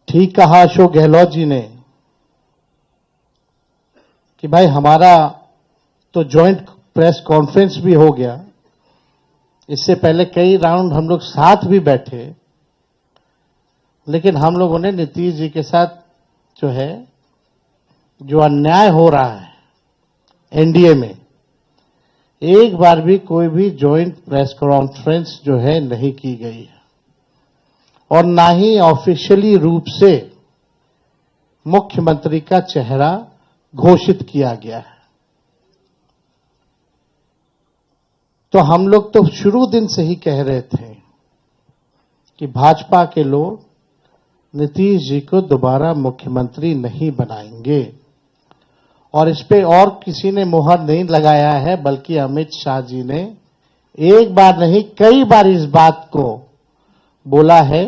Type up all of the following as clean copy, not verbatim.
ठीक कहा अशोक गहलोत जी ने कि भाई हमारा तो जॉइंट प्रेस कॉन्फ्रेंस भी हो गया, इससे पहले कई राउंड हम लोग साथ भी बैठे, लेकिन हम लोगों ने नीतीश जी के साथ जो अन्याय हो रहा है एनडीए में, एक बार भी कोई भी जॉइंट प्रेस कॉन्फ्रेंस नहीं की गई है और ना ही ऑफिशियली रूप से मुख्यमंत्री का चेहरा घोषित किया गया है। तो हम लोग तो शुरू दिन से ही कह रहे थे कि भाजपा के लोग नीतीश जी को दोबारा मुख्यमंत्री नहीं बनाएंगे, और इस पे और किसी ने मुहर नहीं लगाया है, बल्कि अमित शाह जी ने एक बार नहीं कई बार इस बात को बोला है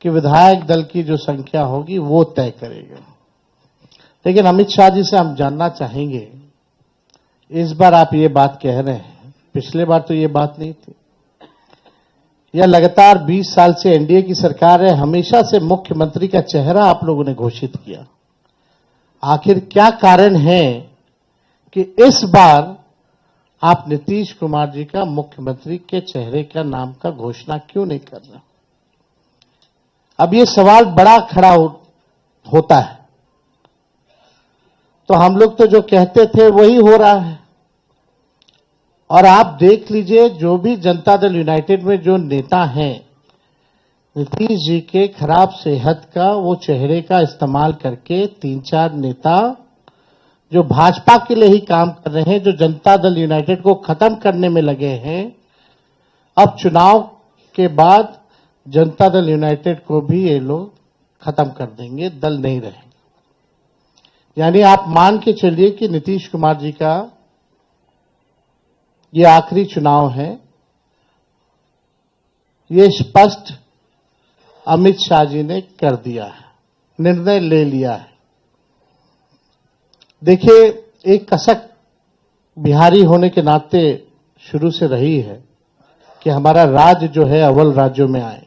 कि विधायक दल की जो संख्या होगी वो तय करेगा। लेकिन अमित शाह जी से हम जानना चाहेंगे, इस बार आप ये बात कह रहे हैं, पिछले बार तो ये बात नहीं थी। यह लगातार 20 साल से एनडीए की सरकार है, हमेशा से मुख्यमंत्री का चेहरा आप लोगों ने घोषित किया। आखिर क्या कारण है कि इस बार आप नीतीश कुमार जी का मुख्यमंत्री के चेहरे का नाम का घोषणा क्यों नहीं कर रहे? अब ये सवाल बड़ा खड़ा होता है। तो हम लोग तो जो कहते थे वही हो रहा है, और आप देख लीजिए जो भी जनता दल यूनाइटेड में जो नेता हैं, नीतीश जी के खराब सेहत का वो चेहरे का इस्तेमाल करके 3-4 नेता जो भाजपा के लिए ही काम कर रहे हैं, जो जनता दल यूनाइटेड को खत्म करने में लगे हैं, अब चुनाव के बाद जनता दल यूनाइटेड को भी ये लोग खत्म कर देंगे, दल नहीं रहेंगे। यानी आप मान के चलिए कि नीतीश कुमार जी का ये आखिरी चुनाव है, ये स्पष्ट अमित शाह जी ने कर दिया है, निर्णय ले लिया है। देखिए, एक कसक बिहारी होने के नाते शुरू से रही है कि हमारा राज्य अव्वल राज्यों में आए,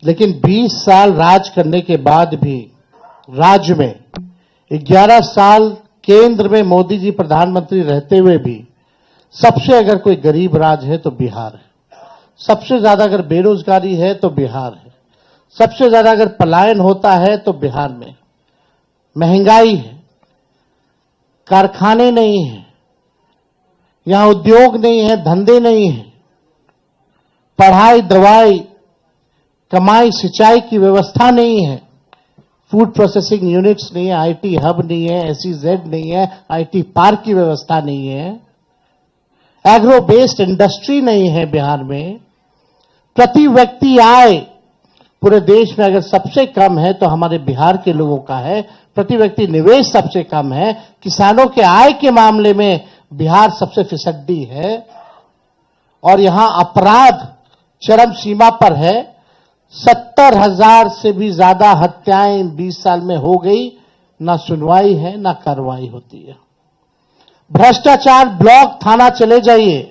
लेकिन 20 साल राज करने के बाद भी राज्य में 11 साल केंद्र में मोदी जी प्रधानमंत्री रहते हुए भी सबसे अगर कोई गरीब राज्य है तो बिहार है, सबसे ज्यादा अगर बेरोजगारी है तो बिहार है, सबसे ज्यादा अगर पलायन होता है तो बिहार में, महंगाई है, कारखाने नहीं है, यहां उद्योग नहीं है, धंधे नहीं है, पढ़ाई दवाई कमाई सिंचाई की व्यवस्था नहीं है, फूड प्रोसेसिंग यूनिट्स नहीं है, आईटी हब नहीं है, एसईजेड नहीं है, आईटी पार्क की व्यवस्था नहीं है, एग्रो बेस्ड इंडस्ट्री नहीं है बिहार में। प्रति व्यक्ति आय पूरे देश में अगर सबसे कम है तो हमारे बिहार के लोगों का है। प्रति व्यक्ति निवेश सबसे कम है, किसानों के आय के मामले में बिहार सबसे फिसड्डी है, और यहां अपराध चरम सीमा पर है। 70,000 से भी ज्यादा हत्याएं 20 साल में हो गई, ना सुनवाई है ना कार्रवाई होती है। भ्रष्टाचार ब्लॉक थाना चले जाइए,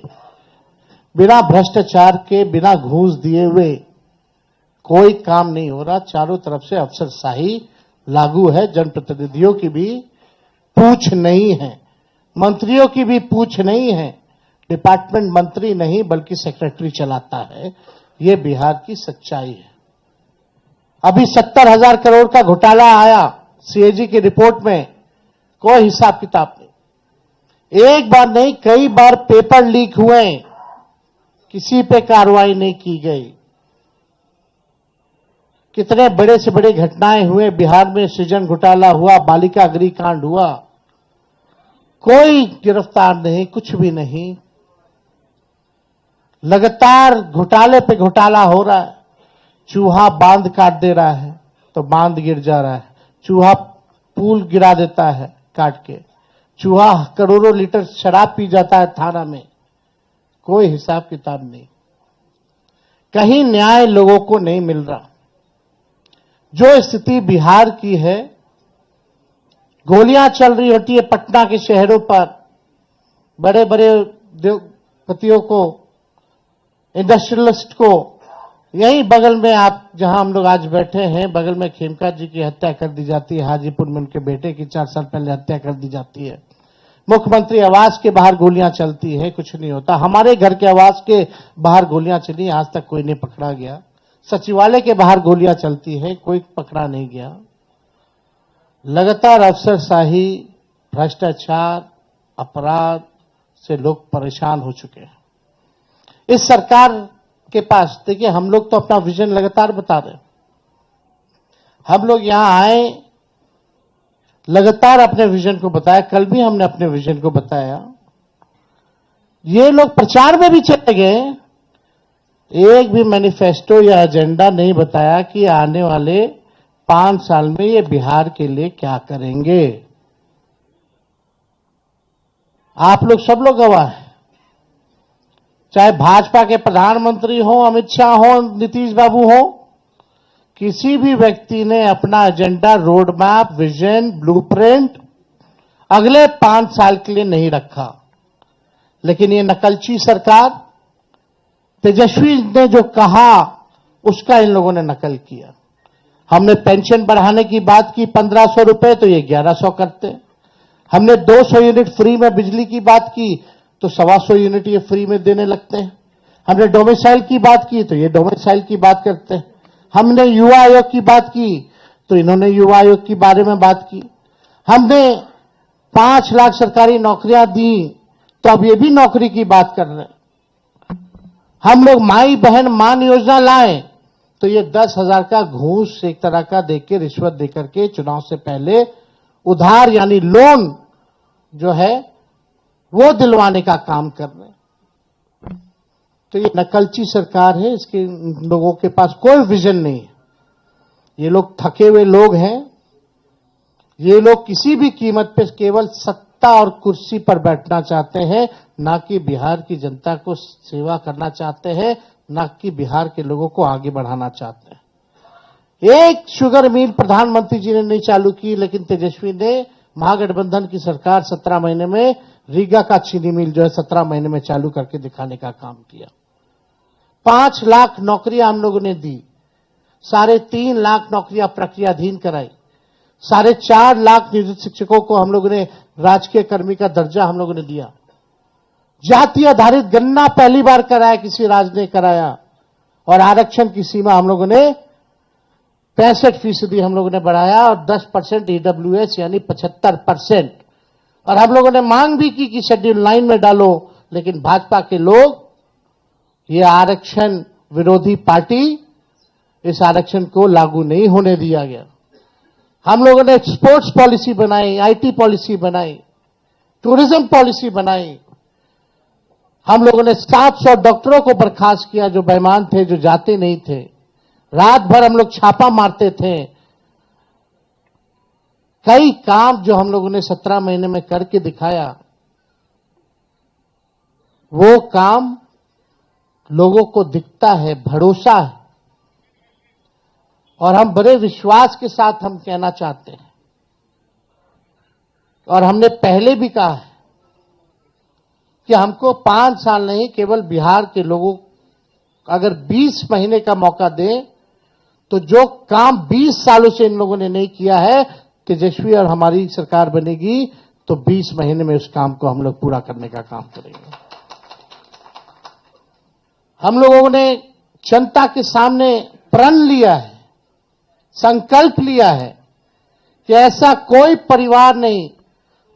बिना भ्रष्टाचार के, बिना घूस दिए हुए कोई काम नहीं हो रहा। चारों तरफ से अफसरशाही लागू है, जनप्रतिनिधियों की भी पूछ नहीं है, मंत्रियों की भी पूछ नहीं है, डिपार्टमेंट मंत्री नहीं बल्कि सेक्रेटरी चलाता है। ये बिहार की सच्चाई है। अभी 70,000 करोड़ का घोटाला आया सीएजी की रिपोर्ट में, कोई हिसाब किताब नहीं। एक बार नहीं कई बार पेपर लीक हुए, किसी पे कार्रवाई नहीं की गई। कितने बड़े से बड़े घटनाएं हुए बिहार में, सृजन घोटाला हुआ, बालिका अग्निकांड हुआ, कोई गिरफ्तार नहीं, कुछ भी नहीं। लगातार घोटाले पे घोटाला हो रहा है। चूहा बांध काट दे रहा है तो बांध गिर जा रहा है, चूहा पुल गिरा देता है काट के, चूहा करोड़ों लीटर शराब पी जाता है थाना में, कोई हिसाब किताब नहीं। कहीं न्याय लोगों को नहीं मिल रहा। जो स्थिति बिहार की है, गोलियां चल रही होती है पटना के शहरों पर, बड़े बड़े उद्योगपतियों को, इंडस्ट्रियलिस्ट को यही बगल में आप जहां हम लोग आज बैठे हैं, बगल में खेमका जी की हत्या कर दी जाती है, हाजीपुर में उनके बेटे की 4 साल पहले हत्या कर दी जाती है। मुख्यमंत्री आवास के बाहर गोलियां चलती है, कुछ नहीं होता। हमारे घर के आवास के बाहर गोलियां चली, आज तक कोई नहीं पकड़ा गया। सचिवालय के बाहर गोलियां चलती है, कोई पकड़ा नहीं गया। लगातार अफसरशाही, भ्रष्टाचार, अपराध से लोग परेशान हो चुके हैं। इस सरकार के पास देखिए, हम लोग तो अपना विजन लगातार बता रहे हैं। हम लोग यहां आए, लगातार अपने विजन को बताया। कल भी हमने अपने विजन को बताया। ये लोग प्रचार में भी चले गए, एक भी मैनिफेस्टो या एजेंडा नहीं बताया कि आने वाले 5 साल में ये बिहार के लिए क्या करेंगे। आप लोग सब लोग गवाह हैं, चाहे भाजपा के प्रधानमंत्री हो, अमित शाह हो, नीतीश बाबू हो, किसी भी व्यक्ति ने अपना agenda, road map, vision, blueprint अगले 5 साल के लिए नहीं रखा। लेकिन ये नकलची सरकार, तेजस्वी ने जो कहा उसका इन लोगों ने नकल किया। हमने पेंशन बढ़ाने की बात की 1500 रुपए, तो ये 1100 करते। हमने 200 यूनिट फ्री में बिजली की बात की, तो 125 यूनिट ये फ्री में देने लगते हैं। हमने डोमिसाइल की बात की, तो ये डोमिसाइल की बात करते हैं। हमने युवा आयोग की बात की, तो इन्होंने युवा आयोग के बारे में बात की। हमने 5 लाख सरकारी नौकरियां दी, तो अब ये भी नौकरी की बात कर रहे हैं। हम लोग माई बहन मान योजना लाए, तो ये 10,000 का घूस एक तरह का देके, रिश्वत देकर के चुनाव से पहले उधार यानी लोन जो है वो दिलवाने का काम कर रहे हैं। तो ये नकलची सरकार है, इसके लोगों के पास कोई विजन नहीं है। ये लोग थके हुए लोग हैं। ये लोग किसी भी कीमत पे केवल सत्ता और कुर्सी पर बैठना चाहते हैं, ना कि बिहार की जनता को सेवा करना चाहते हैं, ना कि बिहार के लोगों को आगे बढ़ाना चाहते हैं। एक शुगर मिल प्रधानमंत्री जी ने नहीं चालू की, लेकिन तेजस्वी ने महागठबंधन की सरकार 17 महीने में रीगा का चीनी मिल जो है 17 महीने में चालू करके दिखाने का काम किया। 5 लाख नौकरियां हम लोगों ने दी, 3.5 लाख नौकरियां प्रक्रियाधीन कराई, 4.5 लाख नियोजित शिक्षकों को हम लोगों ने राजकीय कर्मी का दर्जा हम लोगों ने दिया। जाति आधारित गणना पहली बार कराया, किसी राज्य ने कराया। और आरक्षण की सीमा हम लोगों ने 65% हम लोगों ने बढ़ाया, और 10% ईडब्ल्यूएस यानी 75%। और हम लोगों ने मांग भी की कि शेड्यूल 9 में डालो, लेकिन भाजपा के लोग, ये आरक्षण विरोधी पार्टी, इस आरक्षण को लागू नहीं होने दिया गया। हम लोगों ने स्पोर्ट्स पॉलिसी बनाई, आईटी पॉलिसी बनाई, टूरिज्म पॉलिसी बनाई। हम लोगों ने 700 डॉक्टरों को बर्खास्त किया जो बेईमान थे, जो जाते नहीं थे। रात भर हम लोग छापा मारते थे। कई काम जो हम लोगों ने 17 महीने में करके दिखाया, वो काम लोगों को दिखता है, भरोसा है। और हम बड़े विश्वास के साथ हम कहना चाहते हैं, और हमने पहले भी कहा है कि हमको 5 साल नहीं, केवल बिहार के लोगों अगर 20 महीने का मौका दें, तो जो काम 20 सालों से इन लोगों ने नहीं किया है, तेजस्वी और हमारी सरकार बनेगी तो 20 महीने में उस काम को हम लोग पूरा करने का काम करेंगे। हम लोगों ने जनता के सामने प्रण लिया है, संकल्प लिया है कि ऐसा कोई परिवार नहीं,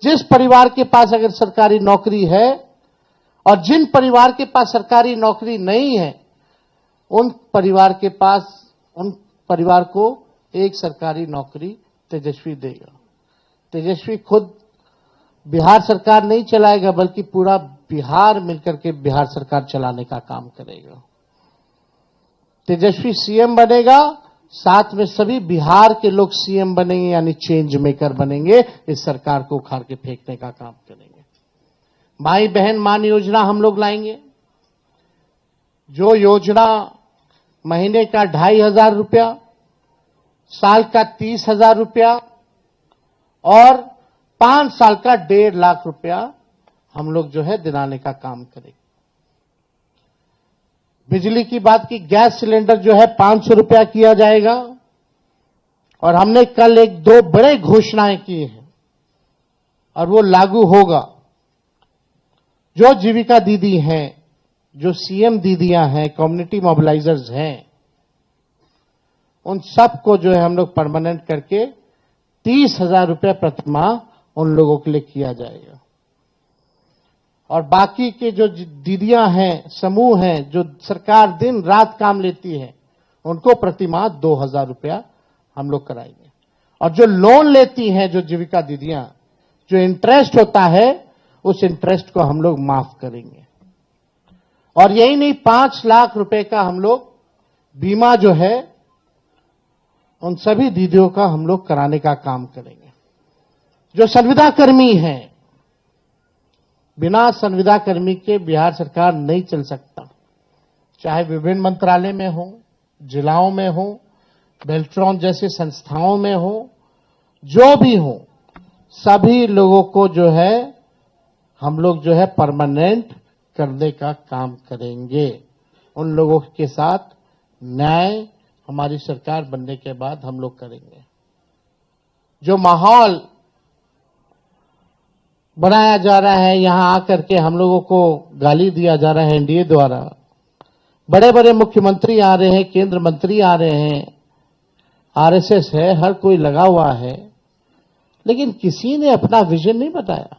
जिस परिवार के पास अगर सरकारी नौकरी है और जिन परिवार के पास सरकारी नौकरी नहीं है, उन परिवार को एक सरकारी नौकरी तेजस्वी देगा। तेजस्वी खुद बिहार सरकार नहीं चलाएगा, बल्कि पूरा बिहार मिलकर के बिहार सरकार चलाने का काम करेगा। तेजस्वी सीएम बनेगा, साथ में सभी बिहार के लोग सीएम बनेंगे, यानी चेंज मेकर बनेंगे। इस सरकार को उखाड़ के फेंकने का काम करेंगे। भाई बहन मान योजना हम लोग लाएंगे, जो योजना महीने का 2,500 रुपया, साल का 30,000 रुपया और 5 साल का 1.5 लाख रुपया हम लोग जो है दिलाने का काम करेंगे। बिजली की बात की, गैस सिलेंडर जो है 500 रुपया किया जाएगा। और हमने कल एक दो बड़े घोषणाएं की हैं और वो लागू होगा। जो जीविका दीदी हैं, जो सीएम दीदियां हैं, कम्युनिटी मोबिलाइजर्स हैं, उन सबको जो है हम लोग परमानेंट करके 30,000 रुपये प्रति माह उन लोगों के लिए किया जाएगा। और बाकी के जो दीदियां हैं, समूह हैं, जो सरकार दिन रात काम लेती है, उनको प्रति माह 2,000 रुपया हम लोग कराएंगे। और जो लोन लेती हैं, जो जीविका दीदियां, जो इंटरेस्ट होता है, उस इंटरेस्ट को हम लोग माफ करेंगे। और यही नहीं, 5 लाख रुपए का हम लोग बीमा जो है उन सभी दीदियों का हम लोग कराने का काम करेंगे। जो संविदा कर्मी हैं, बिना संविदा कर्मी के बिहार सरकार नहीं चल सकता। चाहे विभिन्न मंत्रालय में हो, जिलाओं में हो, बेल्ट्रॉन जैसे संस्थाओं में हो, जो भी हो, सभी लोगों को जो है हम लोग जो है परमानेंट करने का काम करेंगे। उन लोगों के साथ न्याय हमारी सरकार बनने के बाद हम लोग करेंगे। जो माहौल बनाया जा रहा है, यहां आकर के हम लोगों को गाली दिया जा रहा है एनडीए द्वारा, बड़े बड़े मुख्यमंत्री आ रहे हैं, केंद्र मंत्री आ रहे हैं, आरएसएस है, हर कोई लगा हुआ है, लेकिन किसी ने अपना विजन नहीं बताया।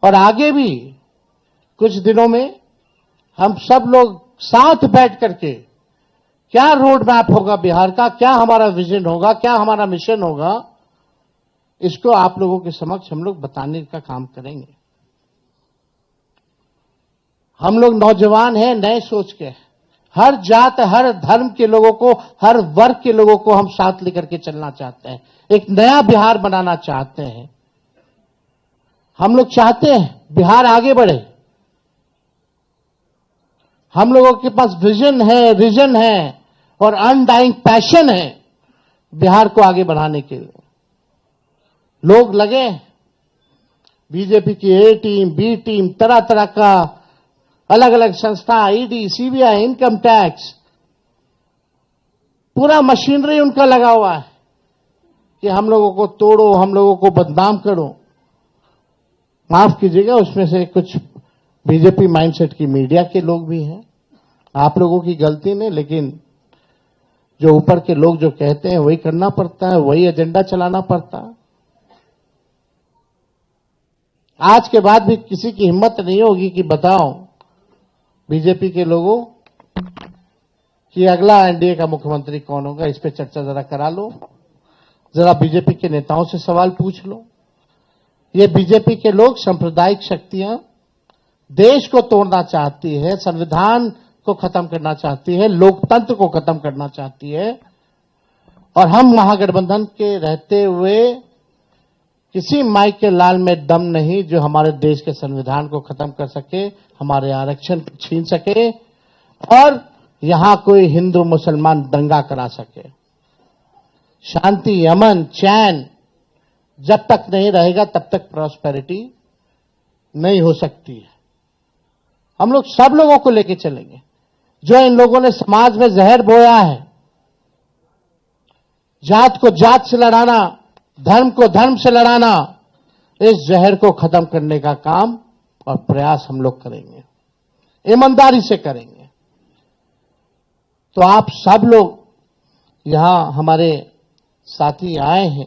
और आगे भी कुछ दिनों में हम सब लोग साथ बैठ करके क्या रोड मैप होगा बिहार का, क्या हमारा विजन होगा, क्या हमारा मिशन होगा, इसको आप लोगों के समक्ष हम लोग बताने का काम करेंगे। हम लोग नौजवान हैं, नए सोच के, हर जात, हर धर्म के लोगों को, हर वर्ग के लोगों को हम साथ लेकर के चलना चाहते हैं। एक नया बिहार बनाना चाहते हैं। हम लोग चाहते हैं बिहार आगे बढ़े। हम लोगों के पास विजन है, रीजन है और अनडाइंग पैशन है बिहार को आगे बढ़ाने के लिए। लोग लगे, बीजेपी की ए टीम, बी टीम, तरह तरह का अलग अलग संस्था, ईडी, सीबीआई, इनकम टैक्स, पूरा मशीनरी उनका लगा हुआ है कि हम लोगों को तोड़ो, हम लोगों को बदनाम करो। माफ कीजिएगा, उसमें से कुछ बीजेपी माइंडसेट की मीडिया के लोग भी हैं। आप लोगों की गलती नहीं, लेकिन जो ऊपर के लोग जो कहते हैं वही करना पड़ता है, वही एजेंडा चलाना पड़ता है। आज के बाद भी किसी की हिम्मत नहीं होगी कि बताओ बीजेपी के लोगों कि अगला एनडीए का मुख्यमंत्री कौन होगा। इस पे चर्चा जरा करा लो, जरा बीजेपी के नेताओं से सवाल पूछ लो। ये बीजेपी के लोग सांप्रदायिक शक्तियां देश को तोड़ना चाहती है, संविधान को खत्म करना चाहती है, लोकतंत्र को खत्म करना चाहती है। और हम महागठबंधन के रहते हुए किसी माई के लाल में दम नहीं जो हमारे देश के संविधान को खत्म कर सके, हमारे आरक्षण छीन सके और यहां कोई हिंदू मुसलमान दंगा करा सके। शांति, अमन, चैन जब तक नहीं रहेगा तब तक प्रॉस्पेरिटी नहीं हो सकती है। हम लोग सब लोगों को लेके चलेंगे। जो इन लोगों ने समाज में जहर बोया है, जात को जात से लड़ाना, धर्म को धर्म से लड़ाना, इस जहर को खत्म करने का काम और प्रयास हम लोग करेंगे, ईमानदारी से करेंगे। तो आप सब लोग यहां हमारे साथी आए हैं,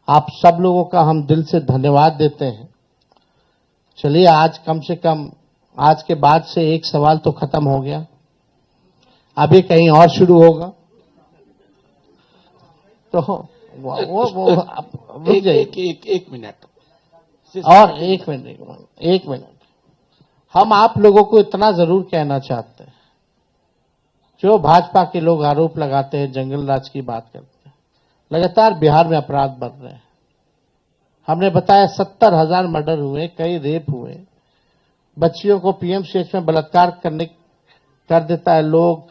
आप सब लोगों का हम दिल से धन्यवाद देते हैं। चलिए, आज कम से कम आज के बाद से एक सवाल तो खत्म हो गया, अभी कहीं और शुरू होगा। तो वो एक मिनट और एक मिनट हम आप लोगों को इतना जरूर कहना चाहते हैं, जो भाजपा के लोग आरोप लगाते हैं, जंगल राज की बात करते हैं, लगातार बिहार में अपराध बढ़ रहे हैं। हमने बताया 70,000 मर्डर हुए, कई रेप हुए, बच्चियों को पीएमसीएच में बलात्कार कर देता है लोग,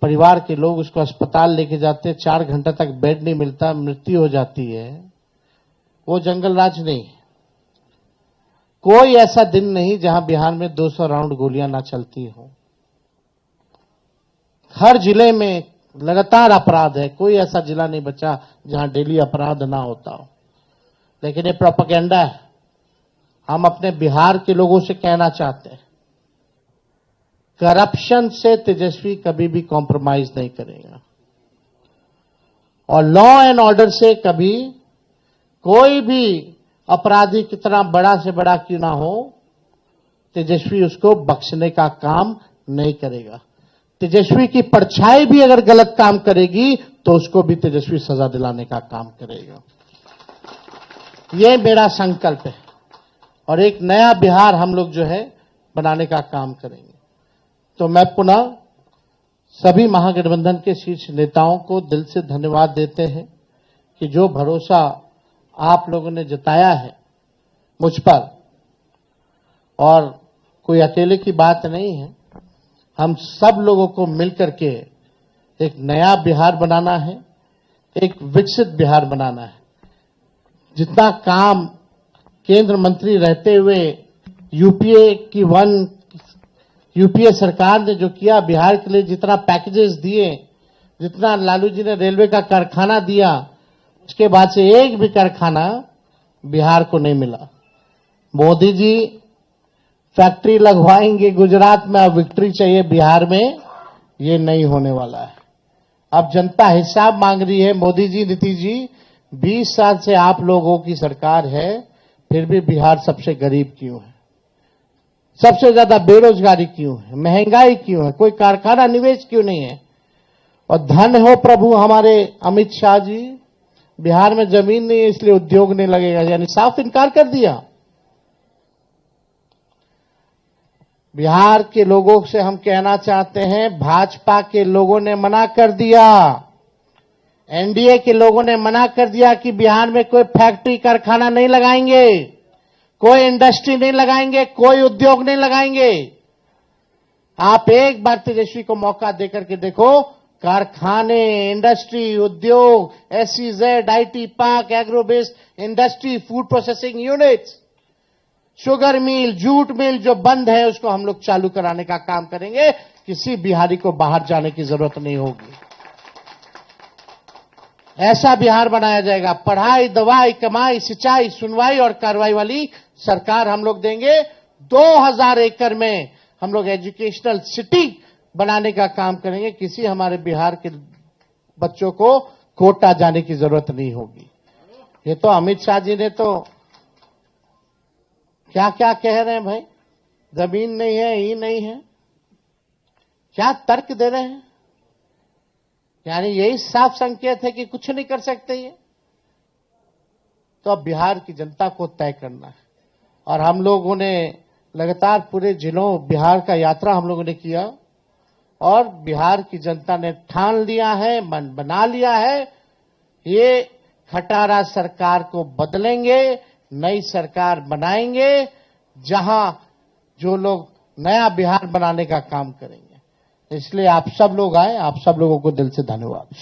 परिवार के लोग उसको अस्पताल लेके जाते हैं, 4 घंटे तक बेड नहीं मिलता, मृत्यु हो जाती है। वो जंगल राज नहीं। कोई ऐसा दिन नहीं जहां बिहार में 200 राउंड गोलियां ना चलती हो। हर जिले में लगातार अपराध है, कोई ऐसा जिला नहीं बचा जहां डेली अपराध ना होता हो। लेकिन ये प्रोपेगेंडा है। हम अपने बिहार के लोगों से कहना चाहते हैं, करप्शन से तेजस्वी कभी भी कॉम्प्रोमाइज नहीं करेगा और लॉ एंड ऑर्डर से कभी कोई भी अपराधी कितना बड़ा से बड़ा क्यों ना हो, तेजस्वी उसको बख्शने का काम नहीं करेगा। तेजस्वी की परछाई भी अगर गलत काम करेगी तो उसको भी तेजस्वी सजा दिलाने का काम करेगा। ये मेरा संकल्प है और एक नया बिहार हम लोग जो है बनाने का काम करेंगे। तो मैं पुनः सभी महागठबंधन के शीर्ष नेताओं को दिल से धन्यवाद देते हैं कि जो भरोसा आप लोगों ने जताया है मुझ पर, और कोई अकेले की बात नहीं है, हम सब लोगों को मिलकर के एक नया बिहार बनाना है, एक विकसित बिहार बनाना है। जितना काम केंद्र मंत्री रहते हुए यूपीए सरकार ने जो किया बिहार के लिए, जितना पैकेजेस दिए, जितना लालू जी ने रेलवे का कारखाना दिया, उसके बाद से एक भी कारखाना बिहार को नहीं मिला। मोदी जी फैक्ट्री लगवाएंगे गुजरात में, अब विक्ट्री चाहिए बिहार में, ये नहीं होने वाला है। अब जनता हिसाब मांग रही है। मोदी जी, नीतीश जी, 20 साल से आप लोगों की सरकार है, फिर भी बिहार सबसे गरीब क्यों है, सबसे ज्यादा बेरोजगारी क्यों है, महंगाई क्यों है, कोई कारखाना निवेश क्यों नहीं है। और धन हो प्रभु हमारे अमित शाह जी, बिहार में जमीन नहीं है इसलिए उद्योग नहीं लगेगा, यानी साफ इनकार कर दिया। बिहार के लोगों से हम कहना चाहते हैं, भाजपा के लोगों ने मना कर दिया, एनडीए के लोगों ने मना कर दिया कि बिहार में कोई फैक्ट्री कारखाना नहीं लगाएंगे, कोई इंडस्ट्री नहीं लगाएंगे, कोई उद्योग नहीं लगाएंगे। आप एक बार तेजस्वी को मौका देकर के देखो, कारखाने, इंडस्ट्री, उद्योग, SEZ, IT park, agro based industry, food processing units, sugar mill, jute mill जो बंद है उसको हम लोग चालू कराने का काम करेंगे। किसी बिहारी को बाहर जाने की जरूरत नहीं होगी। ऐसा बिहार बनाया जाएगा। पढ़ाई, दवाई, कमाई, सिंचाई, सुनवाई और कार्रवाई वाली सरकार हम लोग देंगे। 2000 एकड़ में हम लोग एजुकेशनल सिटी बनाने का काम करेंगे। किसी हमारे बिहार के बच्चों को कोटा जाने की जरूरत नहीं होगी। ये तो अमित शाह जी ने तो क्या क्या कह रहे हैं भाई, जमीन नहीं है, ही नहीं है, क्या तर्क दे रहे हैं। यानी यही साफ संकेत है कि कुछ नहीं कर सकते ये। तो अब बिहार की जनता को तय करना है और हम लोगों ने लगातार पूरे जिलों बिहार का यात्रा हम लोगों ने किया और बिहार की जनता ने ठान लिया है, मन बना लिया है, ये खटारा सरकार को बदलेंगे, नई सरकार बनाएंगे जहां जो लोग नया बिहार बनाने का काम करेंगे। इसलिए आप सब लोग आए, आप सब लोगों को दिल से धन्यवाद।